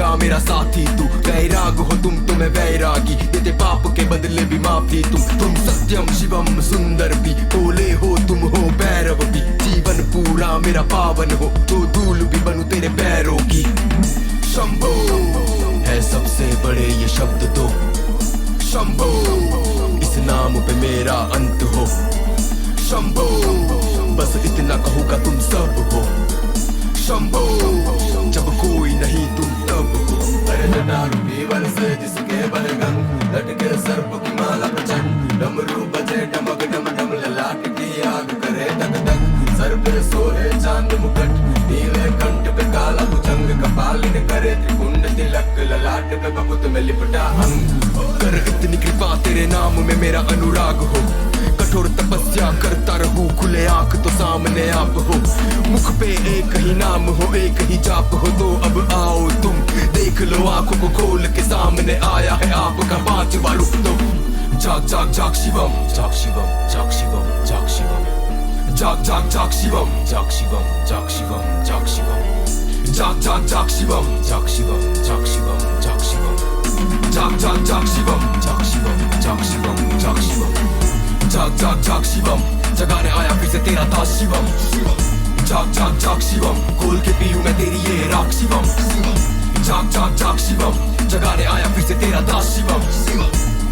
दुखिया मेरा साथी तू, वैराग हो तुम तो मैं वैरागी, देते पाप के बदले भी माफी तुम सत्यम शिवम सुंदर भी, भोले हो तुम हो भैरव भी, जीवन पूरा मेरा पावन हो तो धूल भी बनूं तेरे पैरों की। शंभो है सबसे बड़े ये शब्द तो, शंभो इस नाम पे मेरा अंत हो, शंभो बस इतना कहूँगा तुम सब हो, शंभो जब कोई नहीं तुम तब हो। अरे जटारूपी बल से जिसके बलगंग लटके सर्प की माला प्रचंड, डमरू बजे डमक डम डम ललाट की आग करे दग दग, सर पे सोहे चांद मुकुट नीले कंठ पे काला भुजंग, कपालिन करे त्रिपुंड तिलक ललाट पे बबूत में लिपटा अंग। कर इतनी कृपा तेरे नाम में मेरा अनुराग हो, कठोर तपस्या करता रहूं खुले आंख तो सामने आप हो, मुख पे एक ही नाम हो एक ही जाप हो, तो अब आओ तुम देख लो आंखों को खोल के सामने आया है आपका पांचवा रूप तो। जाग जाग जाग शिवम, जाग शिवम, जाग शिवम, जाग शिवम, जाग जाग जाग शिवम, जाग शिवम, जाग शिवम, जाग शिवम, जाग जाग जाग शिवम, जाग शिवम, जाग शिवम, जाग शिवम, जाग जाग जाग शिवम, जाग शिवम, जाग शिवम, जाग शिवम, जाग जाग जाग शिवम, जगाने आया फिर से तेरा दास शिवम, जाग जाग जाग शिवम, खोल के पीऊं मैं तेरी ये राख शिवम, जाग जाग जाग शिवम, जगाने आया फिर से तेरा दास शिवम,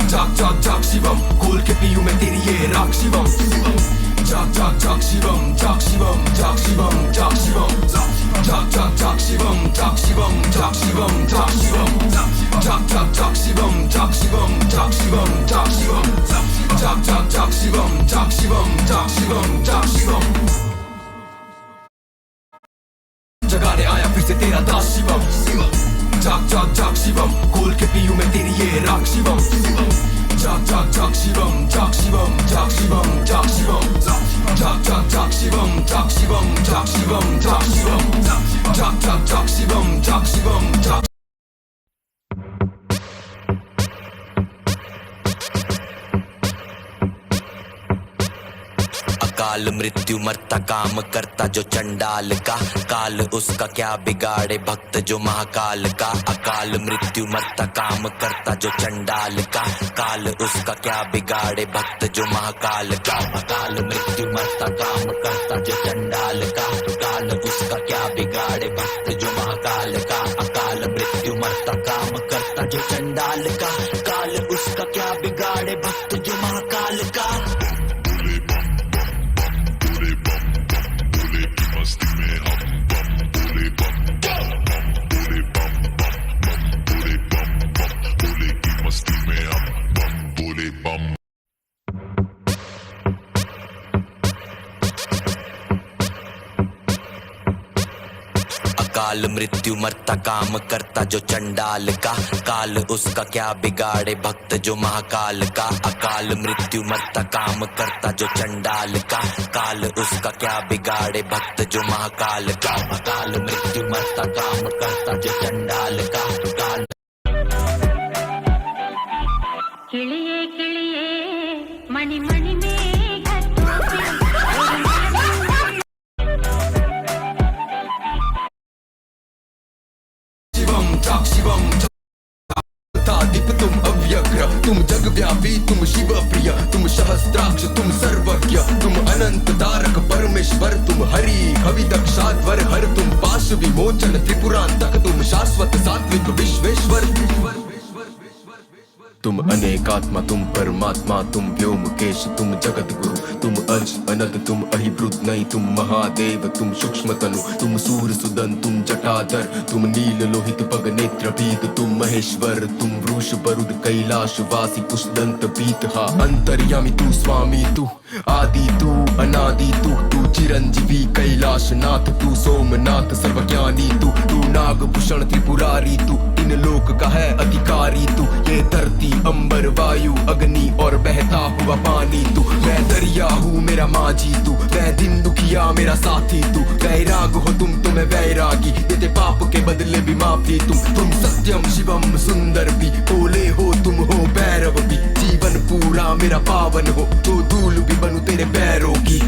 जाग जाग जाग शिवम, खोल के पीऊं मैं तेरी ये राख शिवम, जाग जाग जाग शिवम, जाग शिवम, जाग शिवम, जाग शिवम, जाग जाग जाग शिवम, जाग शिवम, जाग शिवम, जाग शिवम, जाग जाग जाग शिवम, जाग शिवम, जाग शिवम, जाग शिवम, जाग जाग जाग शिवम, जाग शिवम, जाग शिवम, जाग शिवम, जगाने आया फिर से तेरा दास शिवम, जाग जाग जाग शिवम, खोल के पीऊं मैं तेरी ये राख शिवम, जाग जाग जाग शिवम, जाग शिवम, जाग शिवम, जाग शिवम, जाग जाग जाग शिवम, जाग शिवम, जाग शिवम, जाग शिवम, जाग जाग जाग शिवम, जाग शिवम, जाग। अकाल मृत्यु मरता काम करता जो चंडाल का, काल उसका क्या बिगाड़े भक्त जो महाकाल का। अकाल मृत्यु मरता काम करता जो चंडाल का, काल उसका क्या बिगाड़े भक्त जो महाकाल का। अकाल मृत्यु मरता काम करता जो चंडाल का, काल उसका क्या बिगाड़े भक्त जो महाकाल का। अकाल मृत्यु मरता काम करता जो चंडाल का, काल उसका क्या बिगाड़े भक्त जो महाकाल का। अकाल मृत्यु मरता काम करता जो चंडाल का, काल उसका क्या बिगाड़े भक्त जो महाकाल का। अकाल मृत्यु मरता काम करता जो चंडाल का, काल उसका क्या बिगाड़े भक्त जो महाकाल का। अकाल मृत्यु मरता काम करता जो चंडाल का, काल। किलिए किलिए मणि मणि में जाग शिवम, दीप तुम अव्यग्र, तुम जगव्यापी, तुम शिव प्रिय, तुम सहस्त्राक्ष, तुम सर्वज्ञ, तुम अनंत तारक परमेश्वर, तुम हरि कवि दक्षाध्वर हर, तुम पाश विमोचन त्रिपुरांतक, तुम शाश्वत सात्विक विश्वेश्वर। तुम अनेकात्मा, तुम परमात्मा, तुम व्योमकेश, तुम जगत गुरु, तुम अज अनंत, तुम अहिब्रुदनई, तुम महादेव, तुम सूक्ष्म तनु, तुम सूर सुदन, तुम जटाधर, तुम नील लोहित पग नेत्र भीत, तुम महेश्वर, तुम वृष बरुद कैलाश वासी पुष्दंत पीत। हा अंतर्यामी तू स्वामी तू आदि तू अनादि तू चिरंजीवी कैलाश नाथ, तू सोमनाथ सर्वज्ञानी, तू नागभूषण त्रिपुरारी, तू इन लोक का है अधिकारी, तू ये धरती अंबर वायु अग्नि और बहता हुआ पानी, तू मैं दरिया हूँ मेरा माझी, तू मैं दिन दुखिया मेरा साथी, तू वैराग हो तुम तो मैं वैरागी, देते पाप के बदले भी माफी तुम सत्यम शिवम सुंदर भी, भोले हो तुम हो भैरव भी, जीवन पूरा मेरा पावन हो तो धूल भी बनूं तेरे पैरों की।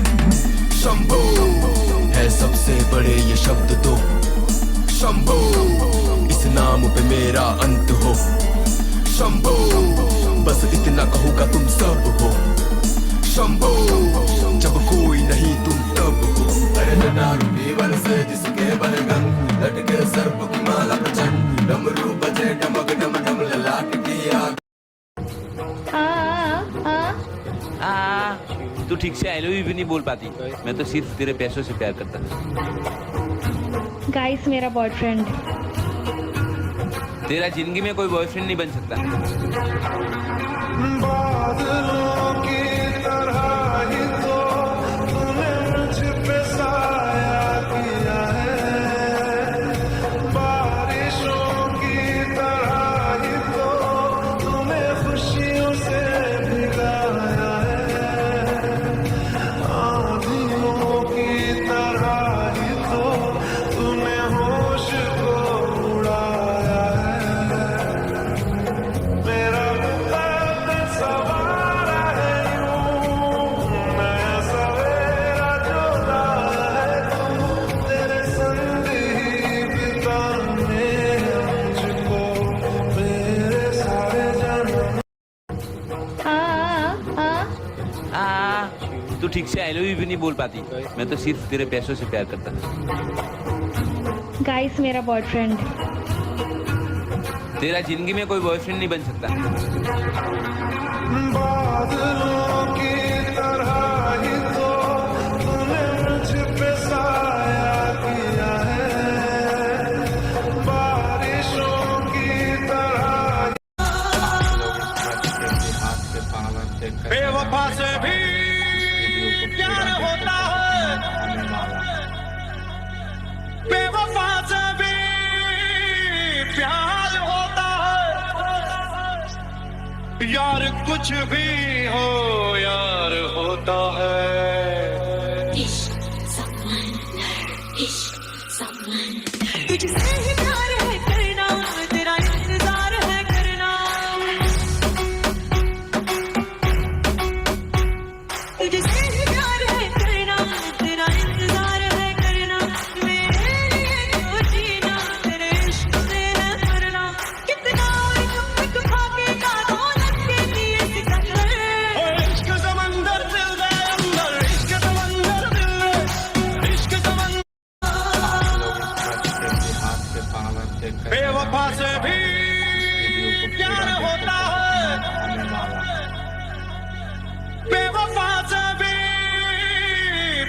शंभो है सबसे बड़े ये शब्द तो, शंभो इस नाम पे मेरा अंत हो। शंभो बस इतना कहूँगा तुम सब हो। शंभो जब कोई नहीं तुम तब हो। अरे नटारू पीवल से जिसके बलगम लटके सर्प की माला प्रचंड डमरू बजे डमक डम डम ललाट की आग। तू ठीक से आई लव यू भी नहीं बोल पाती। मैं तो सिर्फ तेरे पैसों से प्यार करता हूँ। गाइस मेरा बॉयफ्रेंड। तेरा जिंदगी में कोई बॉयफ्रेंड नहीं बन सकता। बादलों की तरह ही तो तूने मुझ पे साया किया है, बारिशों की तरह ही तो तूने खुशियों से भिगाया है, आंधियों की तरह ही तो तूने होश को उड़ाया है। मेरा मुकद्दर सवारा है यूं, नया सवेरा जो लाया है तू, तेरे संग ही बिताने मुझको मेरे सारे जन्म। तू ठीक से आई लव यू भी नहीं बोल पाती। मैं तो सिर्फ तेरे पैसों से प्यार करता हूँ। गाइस मेरा बॉयफ्रेंड। तेरा जिंदगी में कोई बॉयफ्रेंड नहीं बन सकता। बादलों की तरह ही तो तूने मुझ पे साया किया है, बारिशों की तरह। बेवफा से भी प्यार होता है, बेवफा से भी प्यार होता है, यार कुछ भी हो यार होता है। तुझसे ही प्यार है करना, तेरा इंतजार है करना, तुझसे ही प्यार है करना, तेरा इंतजार है करना, मेरे लिए तो जीना तेरे इश्क से है मरना, कितना एक खा के कानों लग के दिए सिकंदर। इश्क समंदर दिल दे अंदर, इश्क समंदर दिल दे, इश्क समंदर। बेवफा से भी प्यार होता है, बेवफा से भी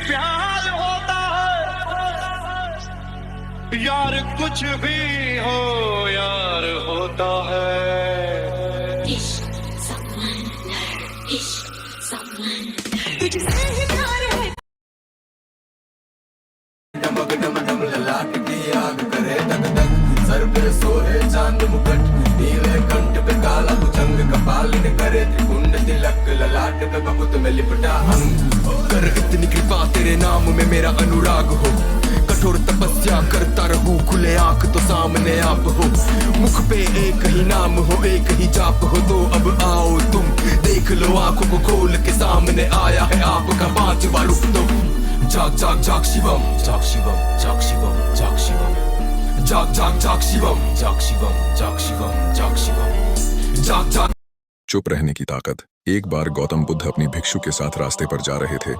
प्यार होता है, यार कुछ भी हो यार होता है। तुझसे ही प्यार है। डमक डम डम ललाट की आग करे धक धक। सर पे सोहे चांद मुकुट नीले कंठ पे काला भुजंग। कपाल ने करे त्रिकुंड तिलक ललाट पे बबूत में लिपटा अंग। कर इतनी कृपा तेरे नाम में मेरा अनुराग हो। कठोर तपस्या करता रहूं खुले आंख तो सामने आप हो। मुख पे एक ही नाम हो एक ही जाप हो। तो अब आओ तुम देख लो आंखों को खोल के सामने आया है आपका पांचवा रूप। तो जाग जाग जाग शिवम, जाग शिवम, जाग शिवम, जाग शिवम, जाग जाग जाग शिवम, जाग शिवम, जाग शिवम, जाग शिवम, जाग जाग। चुप रहने की ताकत। एक बार गौतम बुद्ध अपनी भिक्षु के साथ रास्ते पर जा रहे थे।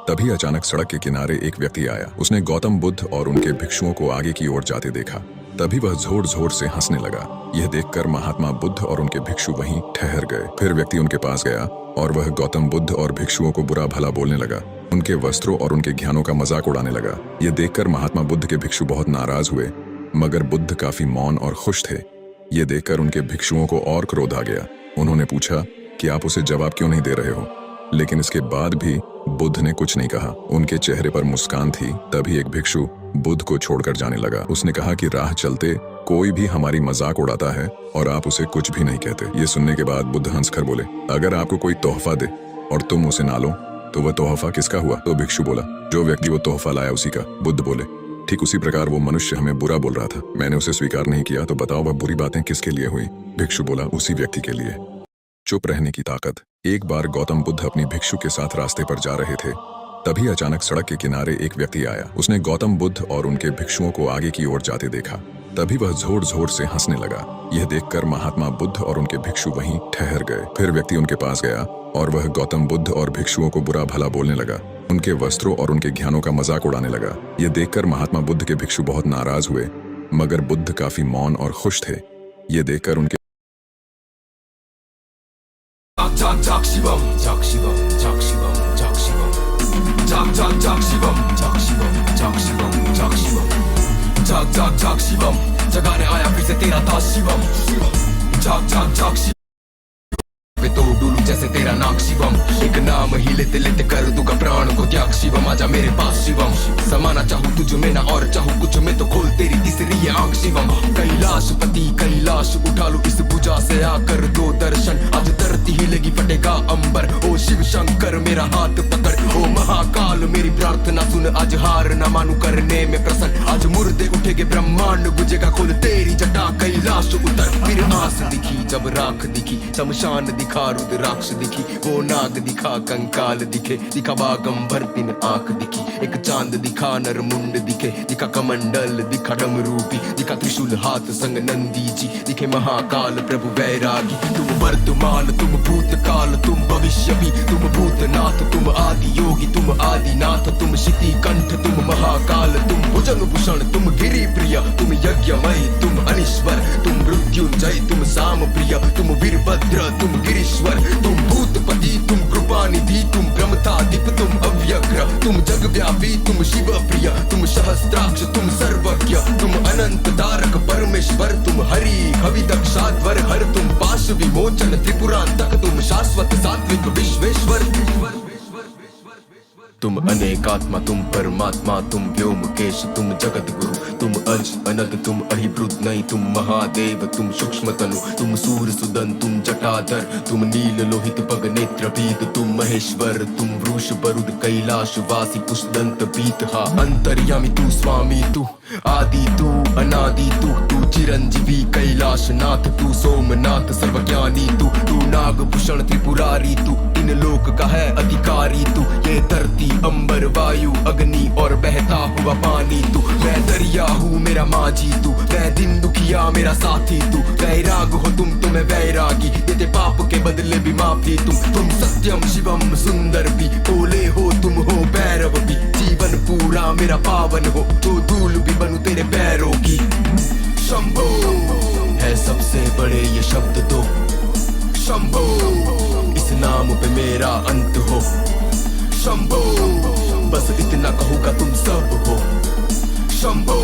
तभी अचानक सड़क के किनारे एक व्यक्ति आया। उसने गौतम बुद्ध और उनके भिक्षुओं को आगे की ओर जाते देखा। तभी वह जोर जोर से हंसने लगा। यह देखकर महात्मा बुद्ध और उनके भिक्षु वहीं ठहर गए। फिर व्यक्ति उनके पास गया और वह गौतम बुद्ध और भिक्षुओं को बुरा भला बोलने लगा। उनके वस्त्रों और उनके ज्ञानों का मजाक उड़ाने लगा। यह देखकर महात्मा बुद्ध के भिक्षु बहुत नाराज हुए, मगर बुद्ध काफी मौन और खुश थे। ये देखकर उनके भिक्षुओं को और क्रोध आ गया। उन्होंने पूछा कि आप उसे जवाब क्यों नहीं दे रहे हो, लेकिन इसके बाद भी बुद्ध ने कुछ नहीं कहा। उनके चेहरे पर मुस्कान थी। तभी एक भिक्षु बुद्ध को छोड़कर जाने लगा। उसने कहा कि राह चलते कोई भी हमारी मजाक उड़ाता है और आप उसे कुछ भी नहीं कहते। ये सुनने के बाद बुद्ध हंसकर बोले, अगर आपको कोई तोहफा दे और तुम उसे ना लो तो वह तोहफा किसका हुआ? तो भिक्षु बोला, जो व्यक्ति वो तोहफा लाया उसी का। बुद्ध बोले, ठीक उसी प्रकार वो मनुष्य हमें बुरा बोल रहा था, मैंने उसे स्वीकार नहीं किया, तो बताओ वह बुरी बातें किसके लिए हुई? भिक्षु बोला, उसी व्यक्ति के लिए। चुप रहने की ताकत। एक बार गौतम बुद्ध अपनी भिक्षु के साथ रास्ते पर जा रहे थे। तभी अचानक सड़क के किनारे एक व्यक्ति आया। उसने गौतम बुद्ध और उनके भिक्षुओं को आगे की ओर जाते देखा। तभी वह जोर जोर से हंसने लगा। यह देखकर महात्मा बुद्ध और उनके भिक्षु वहीं ठहर गए। फिर व्यक्ति उनके पास गया और वह गौतम बुद्ध और भिक्षुओं को बुरा भला बोलने लगा। उनके वस्त्रों और उनके ज्ञानों का मजाक उड़ाने लगा। यह देखकर महात्मा बुद्ध के भिक्षु बहुत नाराज हुए, मगर बुद्ध काफी मौन और खुश थे। ये देखकर उनके जाग शिवम जाग शिवम जाग शिवम जाग शिवम जाग जाग जाग शिवम जाग शिवम जाग शिवम जाग शिवम जाग जाग जाग शिवम जगाने आया फिर से तेरा दास शिवम जाग जाग जाग शिवम तो डूलू जैसे तेरा नाक शिवम एक नाम ही लेते लेते कर दूंगा प्राण को त्याग शिवम आजा मेरे पास शिवम समाना चाहूँ तुझ में ना और चाहूँ कुछ में तो खोल तेरी तीसरी ये आंख शिवम कैलाशपति कैलाश उठा लूं इस भुजा से आकर दो दर्शन आज धरती हिलेगी फटेगा अंबर ओ शिव शंकर मेरा हाथ पकड़ ओ महाकाल मेरी प्रार्थना सुन आज हार न मानू करने में प्रसन्न आज मुर्दे उठेगे ब्रह्मांड गुजेगा खोल तेरी जटा कैलाश उतर फिर आस दिखी जब राख दिखी शमशान दिखा रुद्राक्ष दिखी वो नाग दिखा कंकाल दिखे दिखा बागंबर तीन आंख दिखी एक चांद दिखा नर मुंड दिखे दिखा कमंडल दिखा डमरूपी दिखा त्रिशूल हाथ संग नंदी जी दिखे महाकाल प्रभु वैरागी तुम वर्तमान तुम भूतकाल तुम भविष्य भी तुम भूतनाथ तुम आदि योगी तुम आदिनाथ तुम शिति कंठ तुम महाकाल तुम भुजंग भूषण तुम गिरि प्रिय तुम यज्ञमय तुम अनीश्वर तुम मृत्युंजय तुम साम प्रिय तुम वीरभद्र तुम गिरीश्वर तुम भूतपति तुम कृपानिधि तुम ब्रह्मतादिप तुम अव्यग्र तुम जगव्यापी तुम शिव प्रिय तुम सहस्त्राक्ष तुम सर्वज्ञ तुम अनंत तारक परमेश्वर तुम हरि हवि दक्षाध्वर हर तुम पाश विमोचन त्रिपुरांतक तुम शाश्वत सात्विक विश्वेश्वर तुम अनेकात्मा तुम परमात्मा तुम व्योमकेश तुम जगत गुरु तुम अज अनद तुम अहिब्रुद नहीं तुम महादेव तुम सूक्ष्म तनु तुम सूर सुदन तुम जटाधर तुम नील लोहित पग नेत्र भीत तुम महेश्वर तुम वृष बरुद कैलाश वासी पुष्दंत पीतहा अंतर्यामी तू स्वामी तू आदि तू अनादि तू चिरंजीवी कैलाश नाथ तू सोमनाथ सर्वज्ञानी तू नागभूषण त्रिपुरारी तू इन लोक का है अधिकारी तू ये धरती अंबर वायु अग्नि और बहता हुआ पानी तू मैं दरिया हूँ मेरा माझी तू मैं दिन दुखिया मेरा साथी तू वैराग हो तुम मैं वैरागी देते पाप के बदले भी माफी तुम सत्यम शिवम सुंदर भी भोले हो तुम हो भैरव भी जीवन पूरा मेरा पावन हो तो धूल भी बनूं तेरे पैरों की शंभो है सबसे बड़े ये शब्द दो शंभो इस नाम पे मेरा अंत हो शंभो बस इतना कहूँगा तुम सब हो शंभो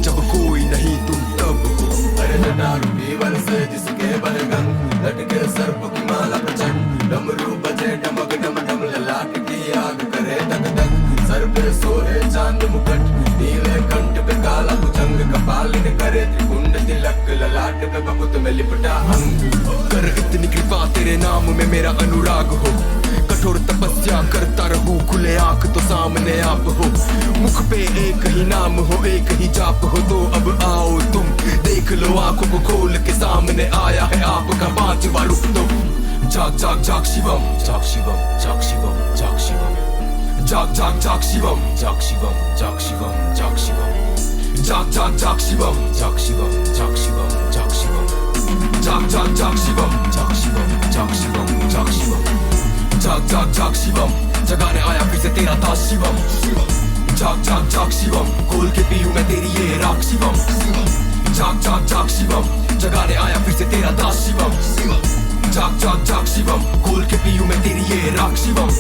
जब कोई नहीं तुम तब हो अरे जटारू केवल से जिसके बलगम लटके सर्प की माला प्रचंड डमरू बजे डमक डम डम ललाट की आग करे दग दग सर पे सोहे चांद मुकुट नीले कंठ पे काला भुजंग कपालिन करे त्रिकुंड तिलक ललाट पे बपुत में लिपटा अंग कर इतनी कृपा तेरे नाम में मेरा अनुराग हो कठोर तपस्या करता रहूं खुले आंख तो सामने आप हो मुख पे एक ही नाम हो एक ही जाप हो तो अब आओ तुम देख लो आंखों को खोल के सामने आया है आपका पांचवा रूप तो जाग जाग जाग शिवम जाग शिवम जाग शिवम जाग शिवम जाग जाग जाग शिवम जाग शिवम जाग शिवम जाग शिवम जाग जाग जाग शिवम जाग शिवम जाग शिवम जाग शिवम जाग जाग जाग शिवम जाग शिवम जाग शिवम जाग शिवम जाग जाग जाग शिवम जगाने आया फिर से तेरा दास शिवम जाग जाग जाग शिवम खोल के पीऊं मैं तेरी ये राख शिवम जाग जाग जाग शिवम जगाने आया फिर से तेरा दास शिवम जाग जाग जाग शिवम खोल के पीऊं मैं तेरी ये राख शिवम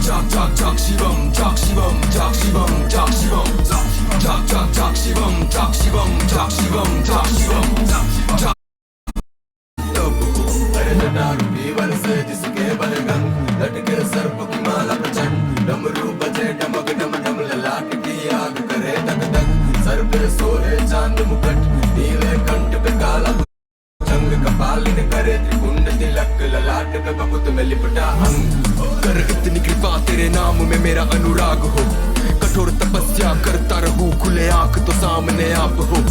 जाग जाग जाग शिवम जाग शिवम जाग शिवम जाग शिवम जाग जाग जाग शिवम जाग शिवम जाग शिवम जाग शिवम अरे जटारू केवल से जिसके बलगम लटके सर्प की माला प्रचंड डमरू बजे डमक डम डम ललाट की आग करे दग दग सर पे सोहे चांद मुकुट नीले कंठ पे काला भुजंग कपालिन करे त्रिकुंड तिलक ललाट पे बपुत में लिपटा अंग कर इतनी कृपा तेरे नाम में मेरा अनुराग हो कठोर तपस्या करता रहूं खुले आंख तो सामने आप हो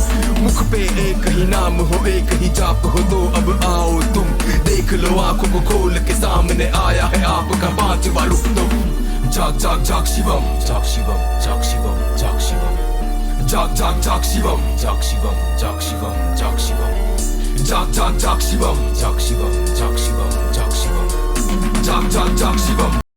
मुख पे एक ही नाम हो एक ही जाप हो तो अब आओ तुम देख लो आंखों को खोल के सामने आया है आपका पांचवा रूप तो जाग जाग जाग शिवम जाग शिवम जाग शिवम जाग शिवम जाग जाग जाग शिवम जाग शिवम जाग शिवम जाग शिवम जाग जाग जाग शिवम जाग शिवम जाग शिवम जाग शिवम जाग जाग जाग शिवम